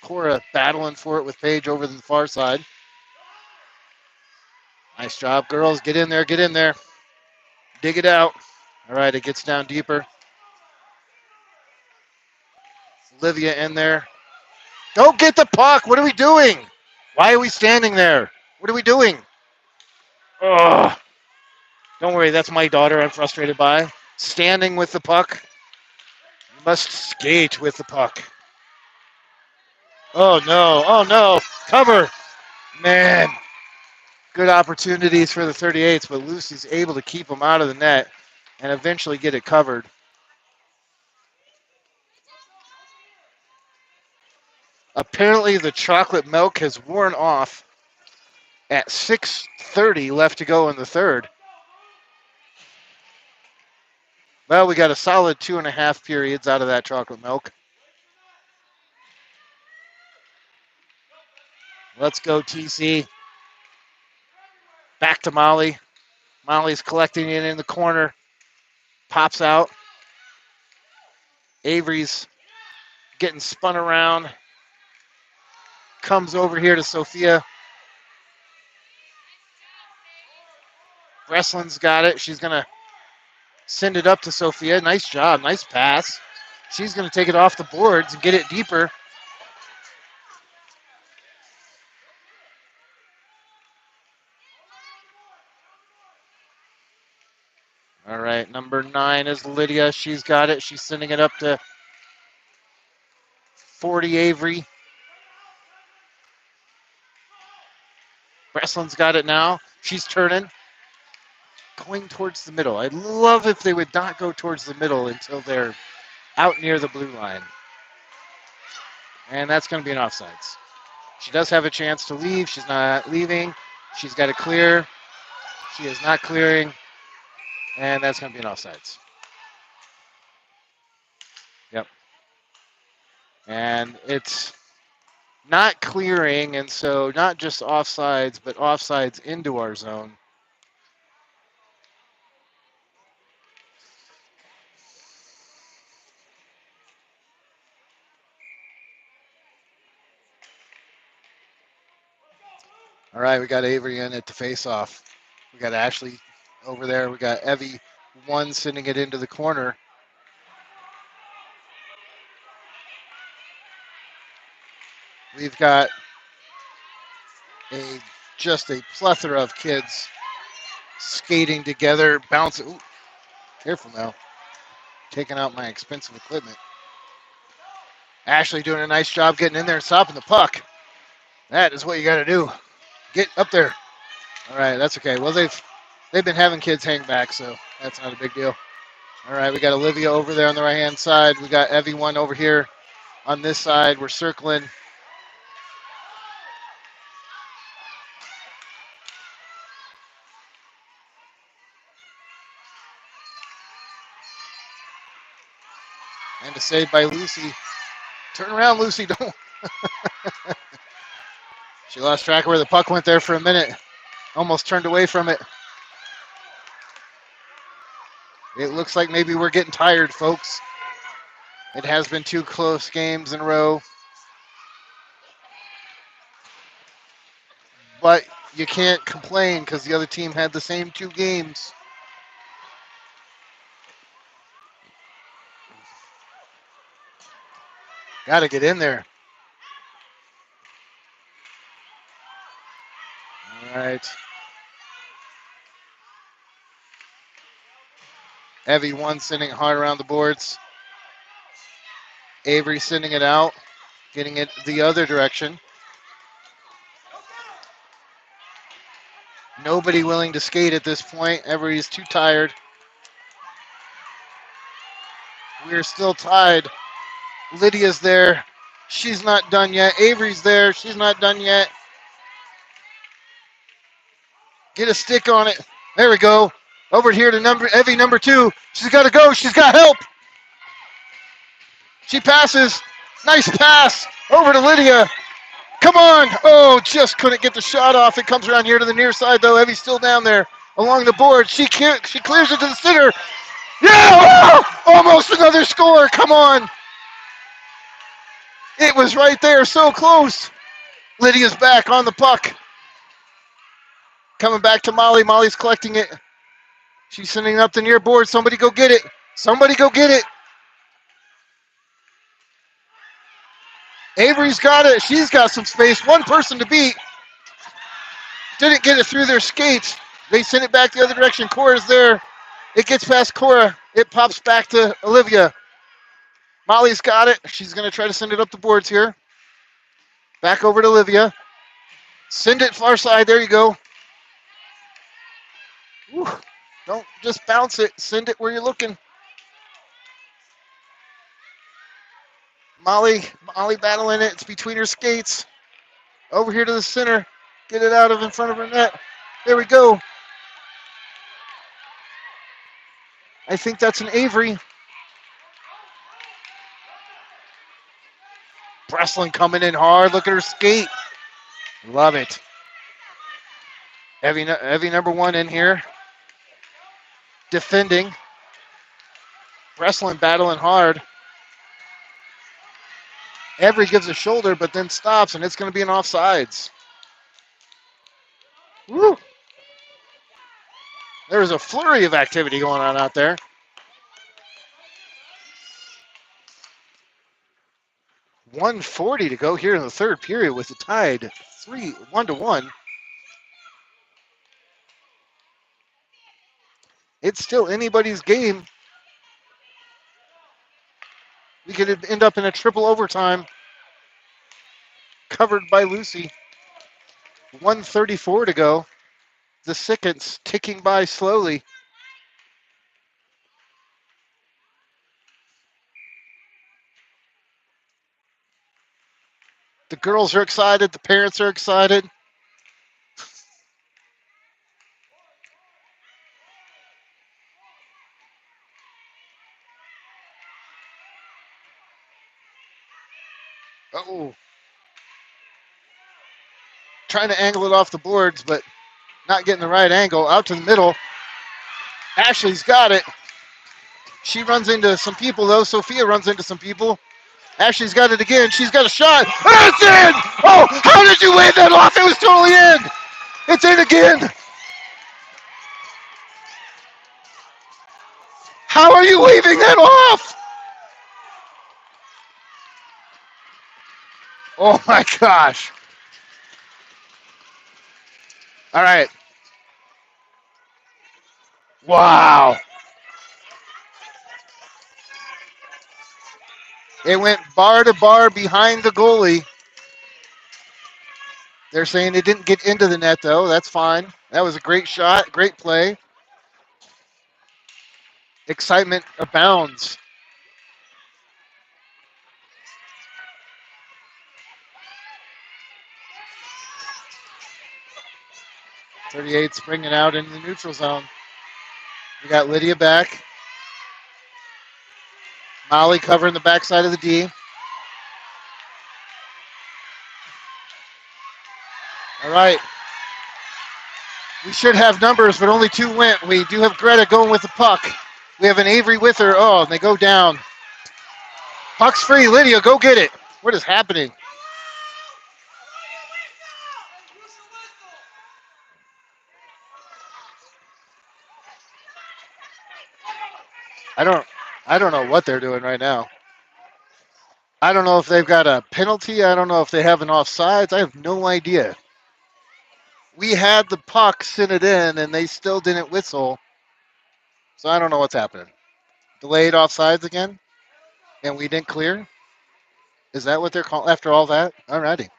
Cora battling for it with Paige over the far side. Nice job, girls. Get in there, get in there. Dig it out. All right, it gets down deeper. Olivia in there. Go get the puck. What are we doing? Why are we standing there? What are we doing? Ugh. Don't worry, that's my daughter I'm frustrated by. Standing with the puck. You must skate with the puck. Oh, no. Oh, no. Cover. Man. Good opportunities for the 38s, but Lucy's able to keep them out of the net and eventually get it covered. Apparently, the chocolate milk has worn off at 6:30 left to go in the third. Well, we got a solid 2.5 periods out of that chocolate milk. Let's go, TC. Back to Molly. Molly's collecting it in the corner. Pops out. Avery's getting spun around. Comes over here to Sophia. Breslин's got it. She's going to send it up to Sophia. Nice job. Nice pass. She's going to take it off the boards and get it deeper. All right, number 9 is Lydia. She's got it. She's sending it up to 40 Avery. Breslin's got it now. She's turning. Going towards the middle. I'd love if they would not go towards the middle until they're out near the blue line. And that's going to be an offsides. She does have a chance to leave. She's not leaving. She's got to clear. She is not clearing. And that's going to be an offsides. Yep. And it's not clearing, and so not just offsides, but offsides into our zone. All right, we got Avery in it to face off. We got Ashley over there. We got Evie one sending it into the corner. We've got just a plethora of kids skating together, bouncing. Ooh, careful now. Taking out my expensive equipment. Ashley doing a nice job getting in there and stopping the puck. That is what you got to do. Get up there. All right, that's okay. Well, they've been having kids hang back, so that's not a big deal. All right, we got Olivia over there on the right-hand side. We got Evie one over here on this side. We're circling. And a save by Lucy. Turn around, Lucy. Don't. She lost track of where the puck went there for a minute. Almost turned away from it. It looks like maybe we're getting tired, folks. It has been 2 close games in a row. But you can't complain because the other team had the same 2 games. Got to get in there. All right. Evie one sending it hard around the boards. Avery sending it out, getting it the other direction. Nobody willing to skate at this point. Everybody's too tired. We're still tied. Lydia's there. She's not done yet. Avery's there. She's not done yet. Get a stick on it. There we go. Over here to Evie number 2. She's got to go. She's got help. She passes. Nice pass. Over to Lydia. Come on. Oh, just couldn't get the shot off. It comes around here to the near side, though. Evie's still down there along the board. She clears it to the center. Yeah! Oh! Almost another score. Come on. It was right there. So close. Lydia's back on the puck. Coming back to Molly. Molly's collecting it. She's sending it up the near board. Somebody go get it. Somebody go get it. Avery's got it. She's got some space. One person to beat. Didn't get it through their skates. They sent it back the other direction. Cora's there. It gets past Cora. It pops back to Olivia. Molly's got it. She's going to try to send it up the boards here. Back over to Olivia. Send it far side. There you go. Whew. Don't just bounce it. Send it where you're looking. Molly battling it. It's between her skates. Over here to the center. Get it out of in front of her net. There we go. I think that's an Avery. Breslin coming in hard. Look at her skate. Love it. Heavy number one in here. Defending. Breslin battling hard. Avery gives a shoulder, but then stops, and it's going to be an offsides. Woo! There's a flurry of activity going on out there. .140 to go here in the third period with the tied 1-1. It's still anybody's game. We could end up in a triple overtime. Covered by Lucy. 1:34 to go. The seconds ticking by slowly. The girls are excited. The parents are excited. Oh. Trying to angle it off the boards, but not getting the right angle. Out to the middle. Ashley's got it. She runs into some people, though. Sophia runs into some people. Ashley's got it again. She's got a shot. Oh, it's in! Oh, how did you wave that off? It was totally in. It's in again. How are you waving that off? Oh, my gosh. All right. Wow. It went bar to bar behind the goalie. They're saying it didn't get into the net, though. That's fine. That was a great shot, great play. Excitement abounds. .38's bringing out into the neutral zone. We got Lydia back. Molly covering the backside of the D. All right. We should have numbers, but only two went. We do have Greta going with the puck. We have an Avery with her. Oh, and they go down. Puck's free. Lydia, go get it. What is happening? I don't know what they're doing right now. I don't know if they've got a penalty. I don't know if they have an offsides. I have no idea. We had the puck send it in, and they still didn't whistle. So I don't know what's happening. Delayed offsides again, and we didn't clear. Is that what they're calling after all that? Alrighty.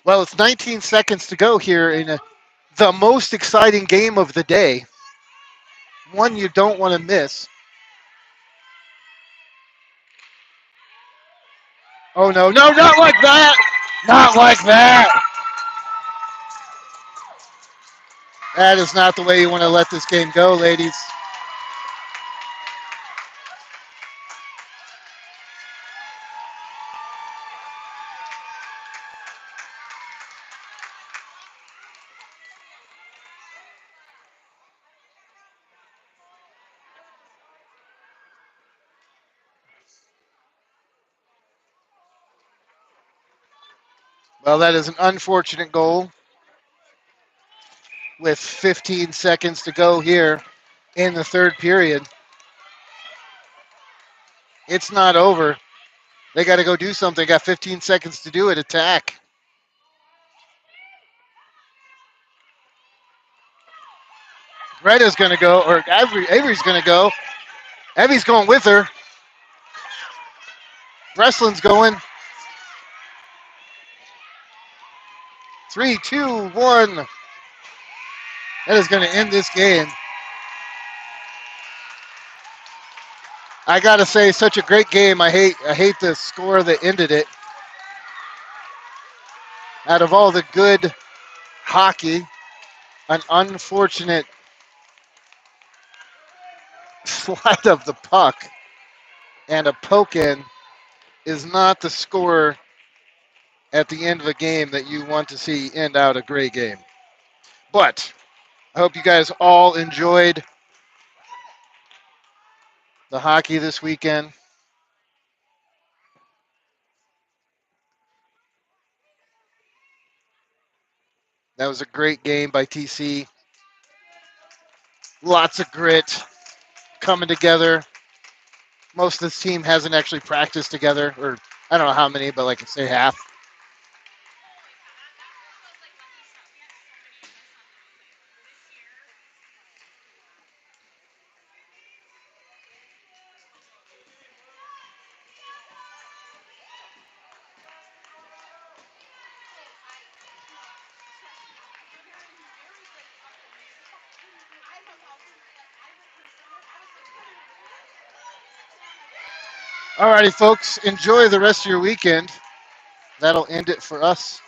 Well, it's 19 seconds to go here in the most exciting game of the day. One you don't want to miss. Oh, no, not like that. Not like that. That is not the way you want to let this game go, ladies. Well, that is an unfortunate goal with 15 seconds to go here in the third period. It's not over. They got to go do something. Got 15 seconds to do it. Attack. Retta's going to go, or Avery's going to go. Evie's going with her. Breslин's going. 3, 2, 1. That is going to end this game. I got to say, such a great game. I hate the score that ended it. Out of all the good hockey, an unfortunate slide of the puck and a poke in is not the score at the end of a game that you want to see end out a great game. But I hope you guys all enjoyed the hockey this weekend. That was a great game by TC. Lots of grit coming together. Most of this team hasn't actually practiced together, or I don't know how many, but like say half. Alrighty, folks, enjoy the rest of your weekend. That'll end it for us